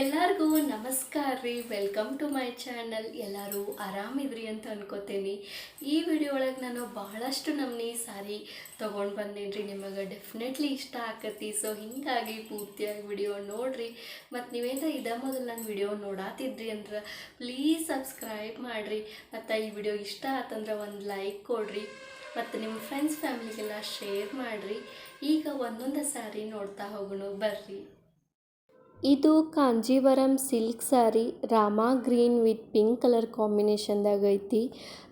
ಎಲ್ಲರಿಗೂ ನಮಸ್ಕಾರ ರೀ. Welcome to my channel. ಎಲ್ಲರೂ ಆರಾಮಿದ್ರಿ ಅಂತ ಅನ್ಕೋತೀನಿ. ಈ ವಿಡಿಯೋ ಒಳಗೆ ನಾನು ಬಹಳಷ್ಟು ನಮ್ನಿ ಸಾರಿ ತೊಗೊಂಡು ಬಂದೇನಿ ರೀ. ನಿಮಗೆ ಡೆಫಿನೆಟ್ಲಿ ಇಷ್ಟ ಆಕತಿ. ಸೊ ಹೀಗಾಗಿ ಪೂರ್ತಿಯಾಗಿ ವಿಡಿಯೋ ನೋಡಿರಿ. ಮತ್ತು ನೀವೇನಾರ ಮೊದಲು ನನ್ನ ವಿಡಿಯೋ ನೋಡಾತಿದ್ರಿ ಅಂದ್ರೆ ಪ್ಲೀಸ್ ಸಬ್ಸ್ಕ್ರೈಬ್ ಮಾಡಿರಿ. ಮತ್ತು ಈ ವಿಡಿಯೋ ಇಷ್ಟ ಆತಂದ್ರೆ ಒಂದು ಲೈಕ್ ಕೊಡ್ರಿ ಮತ್ತು ನಿಮ್ಮ ಫ್ರೆಂಡ್ಸ್ ಫ್ಯಾಮಿಲಿಗೆಲ್ಲ ಶೇರ್ ಮಾಡಿರಿ. ಈಗ ಒಂದೊಂದು ಸ್ಯಾರಿ ನೋಡ್ತಾ ಹೋಗೋಣ ಬರ್ರಿ. ಇದು Kanjeevaram silk sari Rama green with pink colour ಕಾಂಬಿನೇಷನ್ದಾಗ ಐತಿ.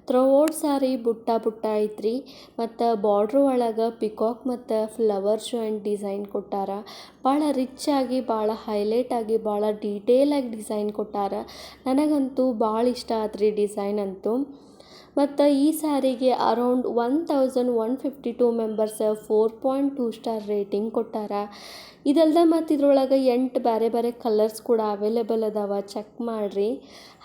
ಥ್ರೋಔಟ್ ಸ್ಯಾರಿ ಬುಟ್ಟ ಐತ್ರಿ. ಮತ್ತು ಬಾರ್ಡ್ರ್ ಒಳಗೆ ಪಿಕಾಕ್ ಮತ್ತು ಫ್ಲವರ್ ಜಾಯಿಂಟ್ ಡಿಸೈನ್ ಕೊಟ್ಟಾರ. ಭಾಳ ರಿಚ್ ಆಗಿ ಭಾಳ ಹೈಲೈಟ್ ಆಗಿ ಭಾಳ ಡೀಟೇಲಾಗಿ ಡಿಸೈನ್ ಕೊಟ್ಟಾರ. ನನಗಂತೂ ಭಾಳ ಇಷ್ಟ ಆತ್ರಿ ಡಿಸೈನ್ ಅಂತೂ. ಮತ್ತು ಈ ಸ್ಯಾರಿಗೆ ಅರೌಂಡ್ 1152 ಮೆಂಬರ್ಸ್ 4.2 ಸ್ಟಾರ್ ರೇಟಿಂಗ್ ಕೊಟ್ಟಾರ. ಇದಲ್ದೆ ಮತ್ತು ಇದ್ರೊಳಗೆ 8 ಬೇರೆ ಕಲರ್ಸ್ ಕೂಡ ಅವೈಲೇಬಲ್ ಅದಾವ, ಚೆಕ್ ಮಾಡಿರಿ.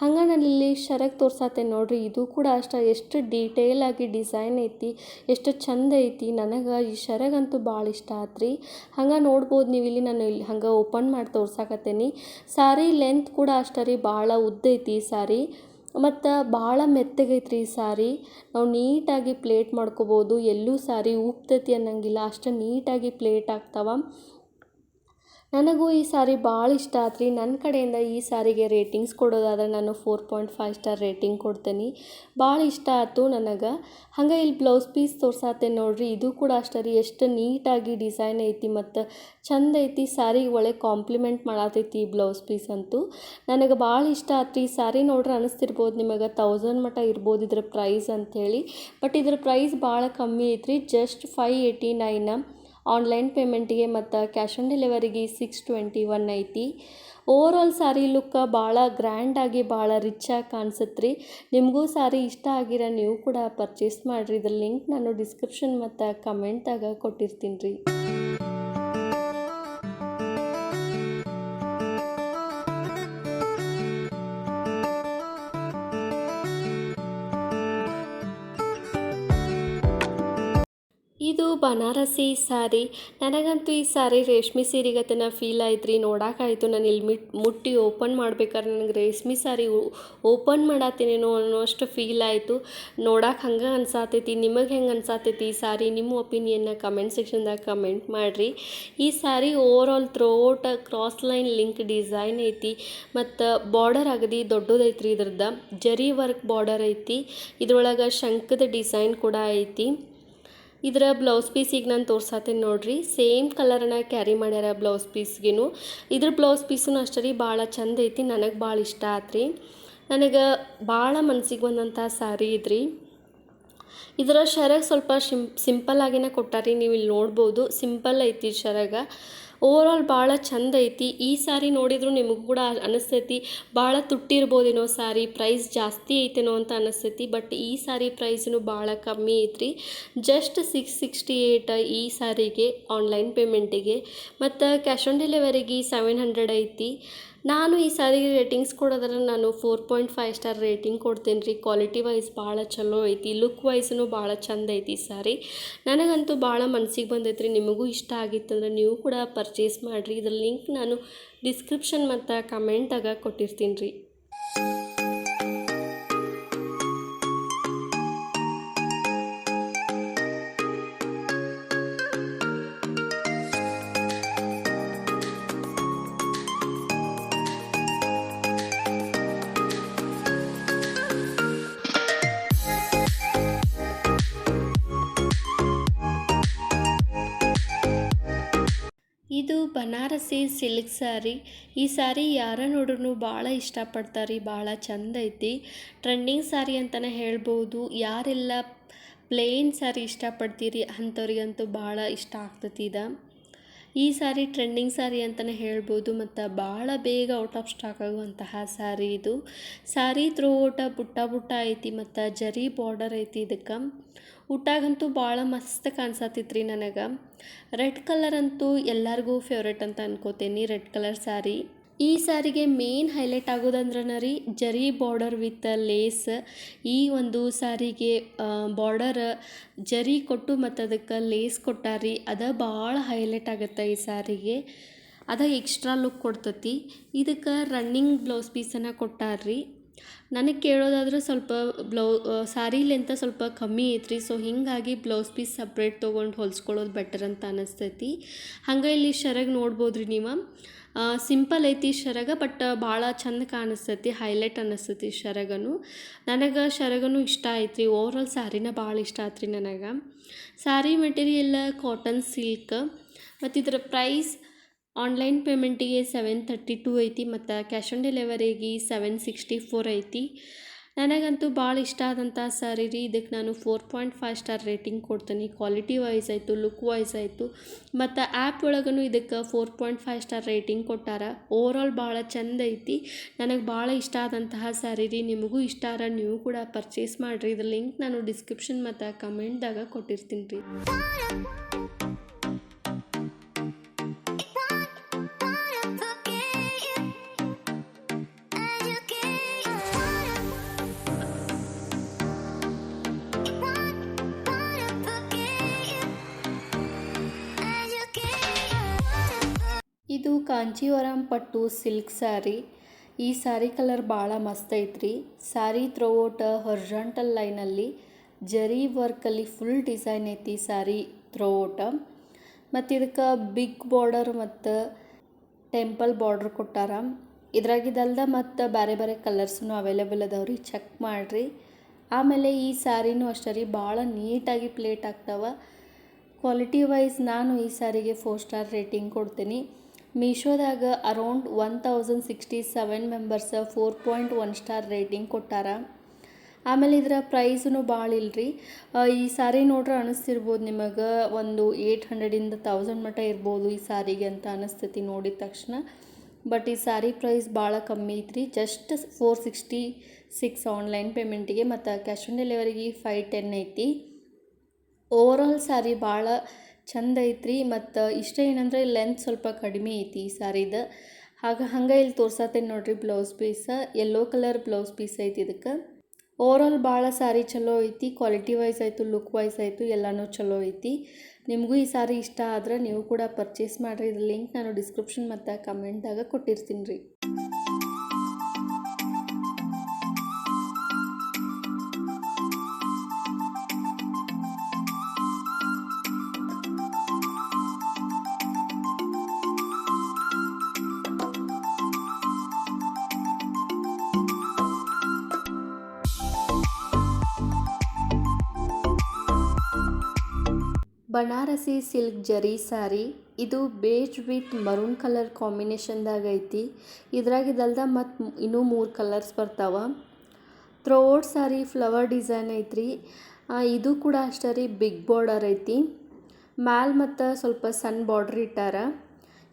ಹಂಗೆ ನಾನು ಇಲ್ಲಿ ಶರಗ್ ತೋರ್ಸಾತೇನೆ ನೋಡಿರಿ. ಇದು ಕೂಡ ಅಷ್ಟೇ ಎಷ್ಟು ಡೀಟೇಲಾಗಿ ಡಿಸೈನ್ ಐತಿ, ಎಷ್ಟು ಚಂದ ಐತಿ. ನನಗೆ ಈ ಶರಗಂತೂ ಭಾಳ ಇಷ್ಟ ಆತ್ರಿ. ಹಂಗೆ ನೋಡ್ಬೋದು ನೀವು ಇಲ್ಲಿ. ನಾನು ಇಲ್ಲಿ ಹಂಗೆ ಓಪನ್ ಮಾಡಿ ತೋರ್ಸಾಕತ್ತೇನೆ. ಸ್ಯಾರಿ ಲೆಂತ್ ಕೂಡ ಅಷ್ಟೇ ರೀ, ಭಾಳ ಉದ್ದ ಐತಿ ಸ್ಯಾರಿ. ಮತ್ತು ಭಾಳ ಮೆತ್ತಗೈತ್ರಿ ಈ ಸ್ಯಾರಿ. ನಾವು ನೀಟಾಗಿ ಪ್ಲೇಟ್ ಮಾಡ್ಕೋಬೋದು. ಎಲ್ಲೂ ಸ್ಯಾರಿ ಉಪ್ತೈತಿ ಅನ್ನಂಗಿಲ್ಲ, ಅಷ್ಟು ನೀಟಾಗಿ ಪ್ಲೇಟ್ ಆಗ್ತಾವ. ನನಗೂ ಈ ಸ್ಯಾರಿ ಭಾಳ ಇಷ್ಟ ಆತ್ರಿ. ನನ್ನ ಕಡೆಯಿಂದ ಈ ಸ್ಯಾರಿಗೆ ರೇಟಿಂಗ್ಸ್ ಕೊಡೋದಾದ್ರೆ ನಾನು 4.5 ಸ್ಟಾರ್ ರೇಟಿಂಗ್ ಕೊಡ್ತೇನೆ. ಭಾಳ ಇಷ್ಟ ಆಯ್ತು ನನಗೆ. ಹಂಗೆ ಇಲ್ಲಿ ಬ್ಲೌಸ್ ಪೀಸ್ ತೋರ್ಸಾತೆ ನೋಡಿರಿ. ಇದು ಕೂಡ ಅಷ್ಟೇ ರೀ, ಎಷ್ಟು ನೀಟಾಗಿ ಡಿಸೈನ್ ಐತಿ ಮತ್ತು ಚಂದ ಐತಿ. ಸ್ಯಾರಿಗೆ ಒಳ್ಳೆ ಕಾಂಪ್ಲಿಮೆಂಟ್ ಮಾಡತೈತಿ ಈ ಬ್ಲೌಸ್ ಪೀಸ್ ಅಂತೂ. ನನಗೆ ಭಾಳ ಇಷ್ಟ ಆತ್ರಿ. ಸ್ಯಾರಿ ನೋಡ್ರೆ ಅನಿಸ್ತಿರ್ಬೋದು ನಿಮಗೆ 1000 ಮಟ್ಟ ಇರ್ಬೋದು ಇದ್ರ ಪ್ರೈಸ್ ಅಂಥೇಳಿ. ಬಟ್ ಇದ್ರ ಪ್ರೈಸ್ ಭಾಳ ಕಮ್ಮಿ ಐತ್ರಿ. ಜಸ್ಟ್ 589 ಆನ್ಲೈನ್ ಪೇಮೆಂಟಿಗೆ ಮತ್ತು ಕ್ಯಾಶ್ ಆನ್ ಡೆಲಿವರಿಗೆ 621 ಐತಿ. ಓವರಾಲ್ ಸ್ಯಾರಿ ಲುಕ್ಕ ಭಾಳ ಗ್ರ್ಯಾಂಡಾಗಿ ಭಾಳ ರಿಚ್ಚಾಗಿ ಕಾಣಿಸುತ್ತೆ ರೀ. ನಿಮಗೂ ಸ್ಯಾರಿ ಇಷ್ಟ ಆಗಿರ ನೀವು ಕೂಡ ಪರ್ಚೇಸ್ ಮಾಡಿರಿ. ಇದ್ರ ಲಿಂಕ್ ನಾನು ಡಿಸ್ಕ್ರಿಪ್ಷನ್ ಮತ್ತು ಕಮೆಂಟ್ದಾಗ ಕೊಟ್ಟಿರ್ತೀನಿ ರೀ. ಇದು ಬನಾರಸಿ ಸ್ಯಾರಿ. ನನಗಂತೂ ಈ ಸ್ಯಾರಿ ರೇಷ್ಮೆ ಸೀರೆಗತನ ಫೀಲ್ ಆಯ್ತು ರೀ. ನೋಡೋಕ್ಕಾಯ್ತು. ನಾನು ಇಲ್ಲಿ ಮುಟ್ಟಿ ಓಪನ್ ಮಾಡ್ಬೇಕಾದ್ರೆ ನನಗೆ ರೇಷ್ಮೆ ಸ್ಯಾರಿ ಓಪನ್ ಮಾಡತ್ತೀನೇನೋ ಅನ್ನೋಷ್ಟು ಫೀಲ್ ಆಯಿತು. ನೋಡೋಕೆ ಹಂಗೆ ಅನ್ಸಾತೈತಿ. ನಿಮಗೆ ಹೆಂಗೆ ಅನ್ಸಾತೈತಿ ಈ ಸ್ಯಾರಿ? ನಿಮ್ಮ ಒಪಿನಿಯನ್ನ ಕಮೆಂಟ್ ಸೆಕ್ಷನ್ದಾಗ ಕಮೆಂಟ್ ಮಾಡಿರಿ. ಈ sari overall throughout cross line link design ಐತಿ. ಮತ್ತು ಬಾರ್ಡರ್ ಅಗದಿ ದೊಡ್ಡದೈತ್ರಿ. ಇದ್ರದ್ದು ಜರಿ ವರ್ಕ್ ಬಾರ್ಡರ್ ಐತಿ. ಇದ್ರೊಳಗೆ ಶಂಖದ ಡಿಸೈನ್ ಕೂಡ ಐತಿ. ಇದರ ಬ್ಲೌಸ್ ಪೀಸಿಗೆ ನಾನು ತೋರ್ಸಾತೇನೆ ನೋಡಿರಿ. ಸೇಮ್ ಕಲರನ್ನ ಕ್ಯಾರಿ ಮಾಡ್ಯಾರ ಬ್ಲೌಸ್ ಪೀಸ್ಗೂ. ಇದ್ರ ಬ್ಲೌಸ್ ಪೀಸೂ ಅಷ್ಟೇ ರೀ, ಭಾಳ ಚಂದ ಐತಿ. ನನಗೆ ಭಾಳ ಇಷ್ಟ ಆತ್ರಿ. ನನಗೆ ಭಾಳ ಮನ್ಸಿಗೆ ಬಂದಂಥ ಸ್ಯಾರಿ ಇದ್ರಿ. ಇದರ ಶರಗ್ ಸ್ವಲ್ಪ ಸಿಂಪಲ್ ಆಗಿನೇ ಕೊಟ್ಟಾರಿ. ನೀವು ಇಲ್ಲಿ ನೋಡ್ಬೋದು, ಸಿಂಪಲ್ ಐತಿ ಶರಗ. ಓವರಾಲ್ ಭಾಳ ಚಂದ ಐತಿ. ಈ ಸ್ಯಾರಿ ನೋಡಿದ್ರು ನಿಮಗೂ ಕೂಡ ಅನಿಸ್ತೈತಿ ಭಾಳ ತುಟ್ಟಿರ್ಬೋದೇನೋ ಸ್ಯಾರಿ, ಪ್ರೈಸ್ ಜಾಸ್ತಿ ಐತೇನೋ ಅಂತ ಅನಿಸ್ತೈತಿ. ಬಟ್ ಈ ಸ್ಯಾರಿ ಪ್ರೈಸ್ನು ಭಾಳ ಕಮ್ಮಿ ಐತ್ರಿ. ಜಸ್ಟ್ 668 ಈ ಸ್ಯಾರಿಗೆ ಆನ್ಲೈನ್ ಪೇಮೆಂಟಿಗೆ. ಮತ್ತು ಕ್ಯಾಶ್ ಆನ್ ಡೆಲಿವರಿಗೆ 700 ಐತಿ. ನಾನು ಈ ಸ್ಯಾರಿಗೆ ರೇಟಿಂಗ್ಸ್ ಕೊಡೋದ್ರೆ ನಾನು 4.5 ಸ್ಟಾರ್ ರೇಟಿಂಗ್ ಕೊಡ್ತೇನೆ ರೀ. ಕ್ವಾಲಿಟಿ ವೈಸ್ ಭಾಳ ಚಲೋ ಐತಿ. ಲುಕ್ ವೈಸ್ನು ಭಾಳ ಚಂದ ಐತಿ ಸ್ಯಾರಿ. ನನಗಂತೂ ಭಾಳ ಮನ್ಸಿಗೆ ಬಂದೈತ್ರಿ. ನಿಮಗೂ ಇಷ್ಟ ಆಗಿತ್ತಂದ್ರೆ ನೀವು ಕೂಡ ಪರ್ಚೇಸ್ ಮಾಡಿರಿ. ಇದ್ರ ಲಿಂಕ್ ನಾನು ಡಿಸ್ಕ್ರಿಪ್ಷನ್ ಮತ್ತು ಕಮೆಂಟಾಗ ಕೊಟ್ಟಿರ್ತೀನಿ ರೀ. ಇದು ಬನಾರಸಿ ಸಿಲ್ಕ್ ಸ್ಯಾರಿ. ಈ ಸ್ಯಾರಿ ಯಾರ ನೋಡ್ರೂ ಭಾಳ ಇಷ್ಟಪಡ್ತಾರೆ ರೀ. ಭಾಳ ಚಂದ ಐತಿ. ಟ್ರೆಂಡಿಂಗ್ ಸ್ಯಾರಿ ಅಂತಲೇ ಹೇಳ್ಬೋದು. ಯಾರೆಲ್ಲ ಪ್ಲೇನ್ ಸ್ಯಾರಿ ಇಷ್ಟಪಡ್ತೀರಿ ಅಂಥವ್ರಿಗಂತೂ ಭಾಳ ಇಷ್ಟ ಆಗ್ತೈತಿ ಇದು. ಈ ಸ್ಯಾರಿ ಟ್ರೆಂಡಿಂಗ್ ಸ್ಯಾರಿ ಅಂತಲೇ ಹೇಳ್ಬೋದು. ಮತ್ತು ಭಾಳ ಬೇಗ ಔಟ್ ಆಫ್ ಸ್ಟಾಕ್ ಆಗುವಂತಹ ಸ್ಯಾರಿ ಇದು. ಸ್ಯಾರಿ ಥ್ರೋಔಟ ಬುಟ್ಟ ಐತಿ ಮತ್ತು ಜರಿ ಬಾರ್ಡರ್ ಐತಿ. ಇದಕ್ಕೆ ಊಟಾಗಂತೂ ಭಾಳ ಮಸ್ತ್ ಕಾಣಿಸತ್ತಿತ್ತು ನನಗೆ. ರೆಡ್ ಕಲರ್ ಅಂತೂ ಎಲ್ಲರಿಗೂ ಫೇವ್ರೇಟ್ ಅಂತ ಅನ್ಕೋತೀನಿ. Red colour sari. ಈ ಸ್ಯಾರಿಗೆ ಮೇನ್ ಹೈಲೈಟ್ ಆಗೋದಂದ್ರನ ರೀ ಜರಿ ಬಾರ್ಡರ್ ವಿತ್ ಲೇಸ್. ಈ ಒಂದು ಸ್ಯಾರಿಗೆ ಬಾರ್ಡರ್ ಜರಿ ಕೊಟ್ಟು ಮತ್ತು ಅದಕ್ಕೆ ಲೇಸ್ ಕೊಟ್ಟಾರಿ. ಅದು ಭಾಳ ಹೈಲೈಟ್ ಆಗುತ್ತೆ ಈ ಸ್ಯಾರಿಗೆ. ಅದ ಎಕ್ಸ್ಟ್ರಾ ಲುಕ್ ಕೊಡ್ತತಿ. ಇದಕ್ಕೆ ರನ್ನಿಂಗ್ ಬ್ಲೌಸ್ ಪೀಸನ್ನು ಕೊಟ್ಟಾರ್ರಿ. ನನಗೆ ಕೇಳೋದಾದ್ರೆ ಸ್ವಲ್ಪ ಸಾರಿಲಿಂತ ಸ್ವಲ್ಪ ಕಮ್ಮಿ ಐತ್ರಿ. ಸೊ ಹೀಗಾಗಿ ಬ್ಲೌಸ್ ಪೀಸ್ ಸಪ್ರೇಟ್ ತೊಗೊಂಡು ಹೊಲ್ಸ್ಕೊಳ್ಳೋದು ಬೆಟರ್ ಅಂತ ಅನ್ನಿಸ್ತೈತಿ. ಹಂಗೆ ಇಲ್ಲಿ ಶರಗ್ ನೋಡ್ಬೋದ್ರಿ ನೀವು. ಸಿಂಪಲ್ ಐತಿ ಶರಗ, ಬಟ್ ಭಾಳ ಚಂದ ಕಾಣಿಸ್ತೈತಿ, ಹೈಲೈಟ್ ಅನ್ನಿಸ್ತೈತಿ ಶರಗನು. ನನಗೆ ಶರಗನು ಇಷ್ಟ ಐತ್ರಿ. ಓವರಾಲ್ ಸ್ಯಾರಿನ ಭಾಳ ಇಷ್ಟ ಆತ್ರಿ ನನಗೆ. Sari material cotton silk. ಮತ್ತು ಇದರ ಪ್ರೈಸ್ ಆನ್ಲೈನ್ ಪೇಮೆಂಟಿಗೆ 732 ಐತಿ ಮತ್ತು ಕ್ಯಾಶ್ ಆನ್ ಡೆಲಿವರಿಗೆ 764 ಐತಿ. ನನಗಂತೂ ಭಾಳ ಇಷ್ಟ ಆದಂಥ ಸ್ಯಾರಿ ರೀ. ಇದಕ್ಕೆ ನಾನು 4.5 ಸ್ಟಾರ್ ರೇಟಿಂಗ್ ಕೊಡ್ತೀನಿ. ಕ್ವಾಲಿಟಿ ವೈಸ್ ಆಯಿತು, ಲುಕ್ ವೈಸ್ ಆಯಿತು, ಮತ್ತು ಆ್ಯಪ್ ಒಳಗೂ ಇದಕ್ಕೆ 4.5 ಸ್ಟಾರ್ ರೇಟಿಂಗ್ ಕೊಟ್ಟಾರ. ಓವರಾಲ್ ಭಾಳ ಚಂದ ಐತಿ. ನನಗೆ ಭಾಳ ಇಷ್ಟ ಆದಂತಹ ಸ್ಯಾರಿ ರೀ. ನಿಮಗೂ ಇಷ್ಟ ಆರ ನೀವು ಕೂಡ ಪರ್ಚೇಸ್ ಮಾಡಿರಿ. ಇದ್ರ ಲಿಂಕ್ ನಾನು ಡಿಸ್ಕ್ರಿಪ್ಷನ್ ಮತ್ತು ಕಮೆಂಟ್ದಾಗ ಕೊಟ್ಟಿರ್ತೀನಿ ರೀ. ಇದು ಕಾಂಚೀವರಂ ಪಟ್ಟು ಸಿಲ್ಕ್ ಸ್ಯಾರಿ. ಈ ಸ್ಯಾರಿ ಕಲರ್ ಭಾಳ ಮಸ್ತ್ ಐತ್ರಿ. ಸ್ಯಾರಿ ಥ್ರೋಔಟ್ ಹೊರ್ಜಾಂಟಲ್ ಲೈನಲ್ಲಿ ಜರಿ ವರ್ಕಲ್ಲಿ ಫುಲ್ ಡಿಸೈನ್ ಐತಿ ಸ್ಯಾರಿ ಥ್ರೋಔಟ್. ಮತ್ತು ಇದಕ್ಕೆ ಬಿಗ್ ಬಾರ್ಡರ್ ಮತ್ತು ಟೆಂಪಲ್ ಬಾರ್ಡ್ರ್ ಕೊಟ್ಟಾರ. ಇದ್ರಾಗಿದಲ್ದ ಮತ್ತು ಬೇರೆ ಬೇರೆ ಕಲರ್ಸ್ನು ಅವೈಲೇಬಲ್ ಅದಾವ್ರಿ, ಚೆಕ್ ಮಾಡಿರಿ. ಆಮೇಲೆ ಈ ಸ್ಯಾರಿನೂ ಅಷ್ಟೇ ರೀ, ಭಾಳ ನೀಟಾಗಿ ಪ್ಲೇಟ್ ಆಗ್ತಾವೆ. ಕ್ವಾಲಿಟಿ ವೈಸ್ ನಾನು ಈ ಸ್ಯಾರಿಗೆ 4 ಸ್ಟಾರ್ ರೇಟಿಂಗ್ ಕೊಡ್ತೀನಿ. ಮೀಶೋದಾಗ ಅರೌಂಡ್ 1067 ಮೆಂಬರ್ಸ್ 4.1 ಸ್ಟಾರ್ ರೇಟಿಂಗ್ ಕೊಟ್ಟಾರ. ಆಮೇಲೆ ಇದರ ಪ್ರೈಸೂ ಭಾಳ ಇಲ್ಲರಿ. ಈ ಸ್ಯಾರಿ ನೋಡ್ರೆ ಅನ್ನಿಸ್ತಿರ್ಬೋದು ನಿಮಗೆ ಒಂದು 800ಇಂದ 1000 ಮಟ್ಟ ಇರ್ಬೋದು ಈ ಸ್ಯಾರಿಗೆ ಅಂತ ಅನ್ನಿಸ್ತೈತಿ ನೋಡಿದ ತಕ್ಷಣ. ಬಟ್ ಈ ಸ್ಯಾರಿ ಪ್ರೈಸ್ ಭಾಳ ಕಮ್ಮಿ ಐತ್ರಿ. ಜಸ್ಟ್ 466 ಆನ್ಲೈನ್ ಪೇಮೆಂಟಿಗೆ ಮತ್ತು ಕ್ಯಾಶ್ ಆನ್ ಡೆಲಿವರಿಗೆ 510 ಐತಿ. ಓವರಾಲ್ ಸ್ಯಾರಿ ಭಾಳ ಚಂದ ಐತ್ರಿ. ಮತ್ತು ಇಷ್ಟ ಏನಂದರೆ ಲೆಂತ್ ಸ್ವಲ್ಪ ಕಡಿಮೆ ಐತಿ ಈ ಸ್ಯಾರಿದು. ಹಂಗೆ ಇಲ್ಲಿ ತೋರ್ಸತ್ತೇನೆ ನೋಡ್ರಿ blouse piece. Yellow colour blouse piece ಐತಿ ಇದಕ್ಕೆ. ಓವರಾಲ್ ಭಾಳ ಸ್ಯಾರಿ ಚಲೋ ಐತಿ. ಕ್ವಾಲಿಟಿ ವೈಸ್ ಆಯಿತು, ಲುಕ್ ವೈಸ್ ಆಯಿತು, ಎಲ್ಲನೂ ಚಲೋ ಐತಿ. ನಿಮಗೂ ಈ ಸ್ಯಾರಿ ಇಷ್ಟ ಆದ್ರೆ ನೀವು ಕೂಡ ಪರ್ಚೇಸ್ ಮಾಡಿರಿ. ಇದ್ರ ಲಿಂಕ್ ನಾನು ಡಿಸ್ಕ್ರಿಪ್ಷನ್ ಮತ್ತು ಕಮೆಂಟ್ದಾಗ ಕೊಟ್ಟಿರ್ತೀನಿ ರೀ. ಬನಾರಸಿ ಸಿಲ್ಕ್ ಜರಿ ಸ್ಯಾರಿ. ಇದು ಬೇಜ್ ವಿತ್ ಮರೂನ್ ಕಲರ್ ಕಾಂಬಿನೇಷನ್ದಾಗ ಐತಿ. ಇದ್ರಾಗಿದಲ್ದ ಮತ್ತು ಇನ್ನೂ 3 ಕಲರ್ಸ್ ಬರ್ತಾವೆ. ಥ್ರೋಔಟ್ ಸ್ಯಾರಿ ಫ್ಲವರ್ ಡಿಸೈನ್ ಐತ್ರಿ. ಇದು ಕೂಡ ಅಷ್ಟೇ ರೀ, ಬಿಗ್ ಬಾರ್ಡರ್ ಐತಿ. ಮ್ಯಾಲ್ ಮತ್ತು ಸ್ವಲ್ಪ ಸಣ್ಣ ಬಾರ್ಡ್ರ್ ಇಟ್ಟಾರ.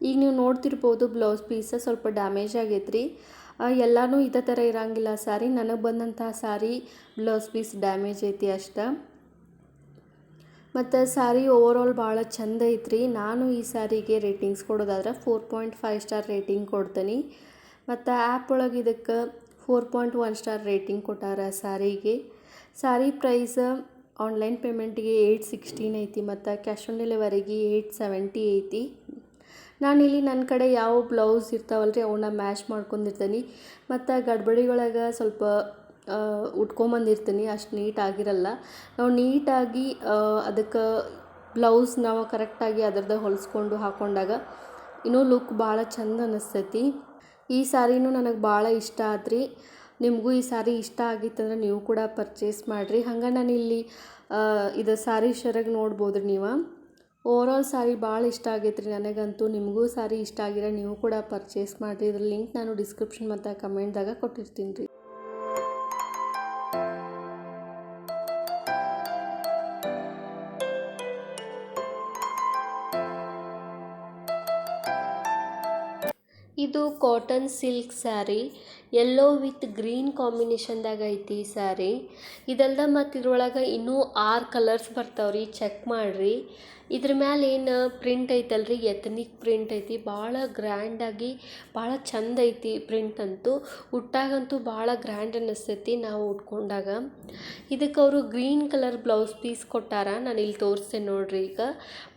ಈಗ ನೀವು ನೋಡ್ತಿರ್ಬೋದು ಬ್ಲೌಸ್ ಪೀಸ್ ಸ್ವಲ್ಪ ಡ್ಯಾಮೇಜ್ ಆಗೈತ್ರಿ. ಎಲ್ಲನೂ ಇದೇ ಥರ ಇರೋಂಗಿಲ್ಲ ಸ್ಯಾರಿ. ನನಗೆ ಬಂದಂಥ ಸ್ಯಾರಿ ಬ್ಲೌಸ್ ಪೀಸ್ ಡ್ಯಾಮೇಜ್ ಐತಿ ಅಷ್ಟೇ. ಮತ್ತು ಸ್ಯಾರಿ ಓವರಾಲ್ ಭಾಳ ಚಂದ ಐತ್ರಿ. ನಾನು ಈ ಸ್ಯಾರಿಗೆ ರೇಟಿಂಗ್ಸ್ ಕೊಡೋದಾದ್ರೆ 4.5 ಸ್ಟಾರ್ ರೇಟಿಂಗ್ ಕೊಡ್ತೀನಿ. ಮತ್ತು ಆ್ಯಪ್ ಒಳಗೆ ಇದಕ್ಕೆ 4.1 ಸ್ಟಾರ್ ರೇಟಿಂಗ್ ಕೊಟ್ಟಾರ ಸ್ಯಾರಿಗೆ. ಸ್ಯಾರಿ ಪ್ರೈಸ್ ಆನ್ಲೈನ್ ಪೇಮೆಂಟಿಗೆ 816 ಐತಿ ಮತ್ತು ಕ್ಯಾಶ್ ಆನ್ ಡೆಲಿವರಿಗೆ 870 ಐತಿ. ನಾನಿಲ್ಲಿ ನನ್ನ ಕಡೆ ಯಾವ ಬ್ಲೌಸ್ ಇರ್ತಾವಲ್ರಿ ಅವನ್ನ ಮ್ಯಾಚ್ ಮಾಡ್ಕೊಂಡಿರ್ತೀನಿ. ಮತ್ತು ಗಡ್ಬಡಿಯೊಳಗೆ ಸ್ವಲ್ಪ ಉಟ್ಕೊಂಬಂದಿರ್ತೀನಿ, ಅಷ್ಟು ನೀಟಾಗಿರಲ್ಲ. ನಾವು ನೀಟಾಗಿ ಅದಕ್ಕೆ ಬ್ಲೌಸ್ ನಾವು ಕರೆಕ್ಟಾಗಿ ಅದರದ್ದು ಹೊಲಿಸ್ಕೊಂಡು ಹಾಕ್ಕೊಂಡಾಗ ಇನ್ನೂ ಲುಕ್ ಭಾಳ ಚಂದ ಅನ್ನಿಸ್ತೈತಿ. ಈ ಸ್ಯಾರಿನೂ ನನಗೆ ಭಾಳ ಇಷ್ಟ ಆತ್ರಿ. ನಿಮಗೂ ಈ ಸ್ಯಾರಿ ಇಷ್ಟ ಆಗಿತ್ತಂದ್ರೆ ನೀವು ಕೂಡ ಪರ್ಚೇಸ್ ಮಾಡಿರಿ. ಹಂಗೆ ನಾನಿಲ್ಲಿ ಇದು ಸ್ಯಾರಿ ಶರಗ್ ನೋಡ್ಬೋದು ರೀ ನೀವು. ಓವರಾಲ್ ಸ್ಯಾರಿ ಭಾಳ ಇಷ್ಟ ಆಗೈತೆ ರೀ ನನಗಂತೂ. ನಿಮಗೂ ಸ್ಯಾರಿ ಇಷ್ಟ ಆಗಿರೋ ನೀವು ಕೂಡ ಪರ್ಚೇಸ್ ಮಾಡಿರಿ. ಇದ್ರ ಲಿಂಕ್ ನಾನು ಡಿಸ್ಕ್ರಿಪ್ಷನ್ ಮತ್ತು ಕಮೆಂಟ್ದಾಗ ಕೊಟ್ಟಿರ್ತೀನಿ ರೀ. ಇದು cotton silk sari yellow with green ಕಾಂಬಿನೇಷನ್ದಾಗ ಐತಿ ಈ ಸ್ಯಾರಿ. ಇದಲ್ದ ಮತ್ತು ಇದ್ರೊಳಗೆ ಇನ್ನೂ 6 ಕಲರ್ಸ್ ಬರ್ತಾವ್ರಿ, ಚೆಕ್ ಮಾಡಿರಿ. ಇದ್ರ ಮ್ಯಾಲೆ ಏನು ಪ್ರಿಂಟ್ ಐತಲ್ರಿ, ಎಥನಿಕ್ ಪ್ರಿಂಟ್ ಐತಿ. ಭಾಳ ಗ್ರ್ಯಾಂಡಾಗಿ ಭಾಳ ಚಂದ ಐತಿ ಪ್ರಿಂಟ್ ಅಂತೂ. ಉಟ್ಟಾಗಂತೂ ಭಾಳ ಗ್ರ್ಯಾಂಡ್ ಅನ್ನಿಸ್ತೈತಿ ನಾವು ಉಟ್ಕೊಂಡಾಗ. ಇದಕ್ಕೆ ಅವರು ಗ್ರೀನ್ ಕಲರ್ ಬ್ಲೌಸ್ ಪೀಸ್ ಕೊಟ್ಟಾರ. ನಾನು ಇಲ್ಲಿ ತೋರಿಸ್ತೇನೆ ನೋಡ್ರಿ. ಈಗ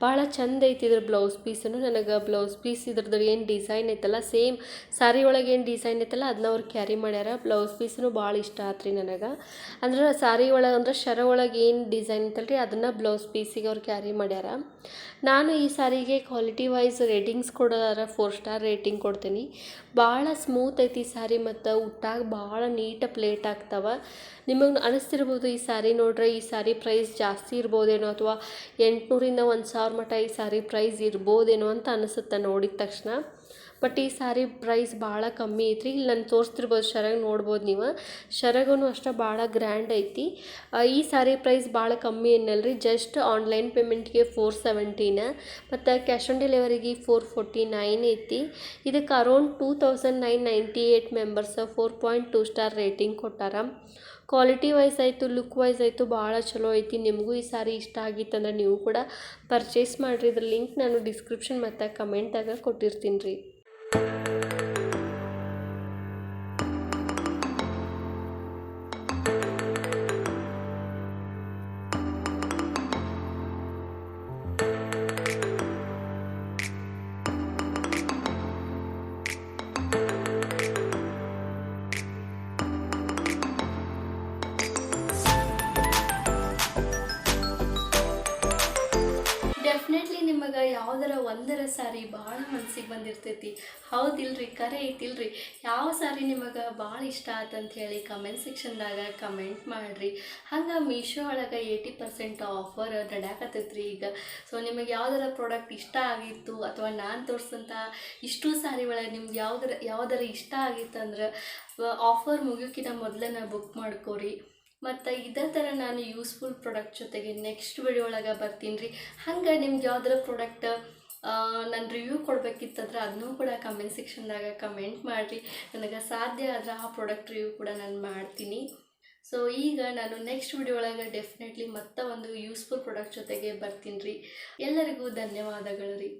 ಭಾಳ ಚಂದ ಐತಿ ಇದ್ರ ಬ್ಲೌಸ್ ಪೀಸನ್ನು. ನನಗೆ ಬ್ಲೌಸ್ ಪೀಸ್ ಇದ್ರದ್ದು ಏನು ಡಿಸೈನ್ ಐತಲ್ಲ, ಸೇಮ್ ಸ್ಯಾರಿ ಒಳಗೆ ಏನು ಡಿಸೈನ್ ಐತಲ್ಲ ಅದನ್ನ ಅವ್ರು ಕ್ಯಾರಿ ಮಾಡ್ಯಾರ. ಬ್ಲೌಸ್ ಪೀಸನ್ನು ಭಾಳ ಇಷ್ಟ ಆತ್ರಿ ನನಗೆ. ಅಂದ್ರೆ ಸ್ಯಾರಿ ಒಳಗೆ ಅಂದ್ರೆ ಶರ ಒಳಗೆ ಏನು ಡಿಸೈನ್ ಐತಲ್ರಿ ಅದನ್ನು ಬ್ಲೌಸ್ ಪೀಸಿಗೆ ಅವ್ರು ಕ್ಯಾರಿ ಮಾಡ್ಯಾರ. ನಾನು ಈ ಸ್ಯಾರಿಗೆ ಕ್ವಾಲಿಟಿ ವೈಸ್ ರೇಟಿಂಗ್ಸ್ ಕೊಡೋದಾರ 4 ಸ್ಟಾರ್ ರೇಟಿಂಗ್ ಕೊಡ್ತೀನಿ. ಭಾಳ ಸ್ಮೂತ್ ಐತಿ ಸ್ಯಾರಿ ಮತ್ತು ಉಟ್ಟಾಗ ಭಾಳ ನೀಟ ಪ್ಲೇಟ್ ಆಗ್ತಾವ. ನಿಮಗೆ ಅನಿಸ್ತಿರ್ಬೋದು ಈ ಸ್ಯಾರಿ ನೋಡ್ರೆ ಈ ಸ್ಯಾರಿ ಪ್ರೈಸ್ ಜಾಸ್ತಿ ಇರ್ಬೋದೇನೋ ಅಥವಾ 800ರಿಂದ 1000 ಮಟ್ಟ ಈ ಸ್ಯಾರಿ ಪ್ರೈಸ್ ಇರ್ಬೋದೇನೋ ಅಂತ ಅನಿಸುತ್ತೆ ನೋಡಿದ ತಕ್ಷಣ. ಬಟ್ ಈ ಸ್ಯಾರಿ ಪ್ರೈಸ್ ಭಾಳ ಕಮ್ಮಿ ಐತ್ರಿ. ಇಲ್ಲಿ ನಾನು ತೋರಿಸ್ತಿರ್ಬೋದು ಶರಗ್ ನೋಡ್ಬೋದು ನೀವು. ಶರಗೂ ಅಷ್ಟೇ ಭಾಳ ಗ್ರ್ಯಾಂಡ್ ಐತಿ. ಈ ಸ್ಯಾರಿ ಪ್ರೈಸ್ ಭಾಳ ಕಮ್ಮಿ ಏನಲ್ರಿ, ಜಸ್ಟ್ ಆನ್ಲೈನ್ ಪೇಮೆಂಟ್ಗೆ 417 ಮತ್ತು ಕ್ಯಾಶ್ ಆನ್ ಡೆಲಿವರಿಗೆ 449 ಐತಿ. ಇದಕ್ಕೆ ಅರೌಂಡ್ 2998 ಮೆಂಬರ್ಸ್ 4.2 ಸ್ಟಾರ್ ರೇಟಿಂಗ್ ಕೊಟ್ಟಾರ. ಕ್ವಾಲಿಟಿ ವೈಸ್ ಆಯಿತು, ಲುಕ್ ವೈಸ್ ಆಯಿತು ಭಾಳ ಚಲೋ ಐತಿ. ನಿಮಗೂ ಈ ಸ್ಯಾರಿ ಇಷ್ಟ ಆಗಿತ್ತಂದ್ರೆ ನೀವು ಕೂಡ ಪರ್ಚೇಸ್ ಮಾಡಿರಿ. ಇದ್ರ ಲಿಂಕ್ ನಾನು ಡಿಸ್ಕ್ರಿಪ್ಷನ್ ಮತ್ತು ಕಮೆಂಟಾಗ ಕೊಟ್ಟಿರ್ತೀನಿ ರೀ. ಡೆಫಿನೆಟ್ಲಿ ನಿಮಗೆ ಯಾವ್ದಾರ ಒಂದರ ಸ್ಯಾರಿ ಭಾಳ ಮನ್ಸಿಗೆ ಬಂದಿರ್ತೈತಿ. ಹೌದಿಲ್ರಿ, ಕರೆ ಐತಿಲ್ರಿ. ಯಾವ ಸ್ಯಾರಿ ನಿಮಗೆ ಭಾಳ ಇಷ್ಟ ಆತಂತ ಹೇಳಿ ಕಮೆಂಟ್ ಸೆಕ್ಷನ್ದಾಗ ಕಮೆಂಟ್ ಮಾಡಿರಿ. ಹಂಗೆ ಮೀಶೋ ಒಳಗೆ 80% ಆಫರ್ ನಡ್ಯಾಕತ್ತೈತ್ರಿ ಈಗ. ಸೊ ನಿಮಗೆ ಯಾವ್ದಾರ ಪ್ರಾಡಕ್ಟ್ ಇಷ್ಟ ಆಗಿತ್ತು ಅಥವಾ ನಾನು ತೋರಿಸಂಥ ಇಷ್ಟು ಸ್ಯಾರಿ ಒಳಗೆ ನಿಮ್ಗೆ ಯಾವ್ದಾರ ಇಷ್ಟ ಆಗಿತ್ತಂದ್ರೆ ಆಫರ್ ಮುಗಿಯೋಕ್ಕಿಂತ ಮೊದಲೇ ಬುಕ್ ಮಾಡ್ಕೋರಿ. ಮತ್ತು ಇದೇ ಥರ ನಾನು ಯೂಸ್ಫುಲ್ ಪ್ರಾಡಕ್ಟ್ ಜೊತೆಗೆ ನೆಕ್ಸ್ಟ್ ವಿಡಿಯೋ ಒಳಗೆ ಬರ್ತೀನಿ ರೀ. ಹಂಗೆ ನಿಮ್ಗೆ ಯಾವ್ದಾರ ಪ್ರಾಡಕ್ಟ್ ನಾನು ರಿವ್ಯೂ ಕೊಡಬೇಕಿತ್ತಂದ್ರೆ ಅದನ್ನೂ ಕೂಡ ಕಮೆಂಟ್ ಸೆಕ್ಷನ್ದಾಗ ಕಮೆಂಟ್ ಮಾಡಿರಿ. ನನಗೆ ಸಾಧ್ಯ ಆದರೆ ಆ ಪ್ರಾಡಕ್ಟ್ ರಿವ್ಯೂ ಕೂಡ ನಾನು ಮಾಡ್ತೀನಿ. ಸೊ ಈಗ ನಾನು ನೆಕ್ಸ್ಟ್ ವಿಡಿಯೋ ಒಳಗೆ ಡೆಫಿನೆಟ್ಲಿ ಮತ್ತೆ ಒಂದು ಯೂಸ್ಫುಲ್ ಪ್ರಾಡಕ್ಟ್ ಜೊತೆಗೆ ಬರ್ತೀನಿ ರೀ. ಎಲ್ಲರಿಗೂ ಧನ್ಯವಾದಗಳು ರೀ.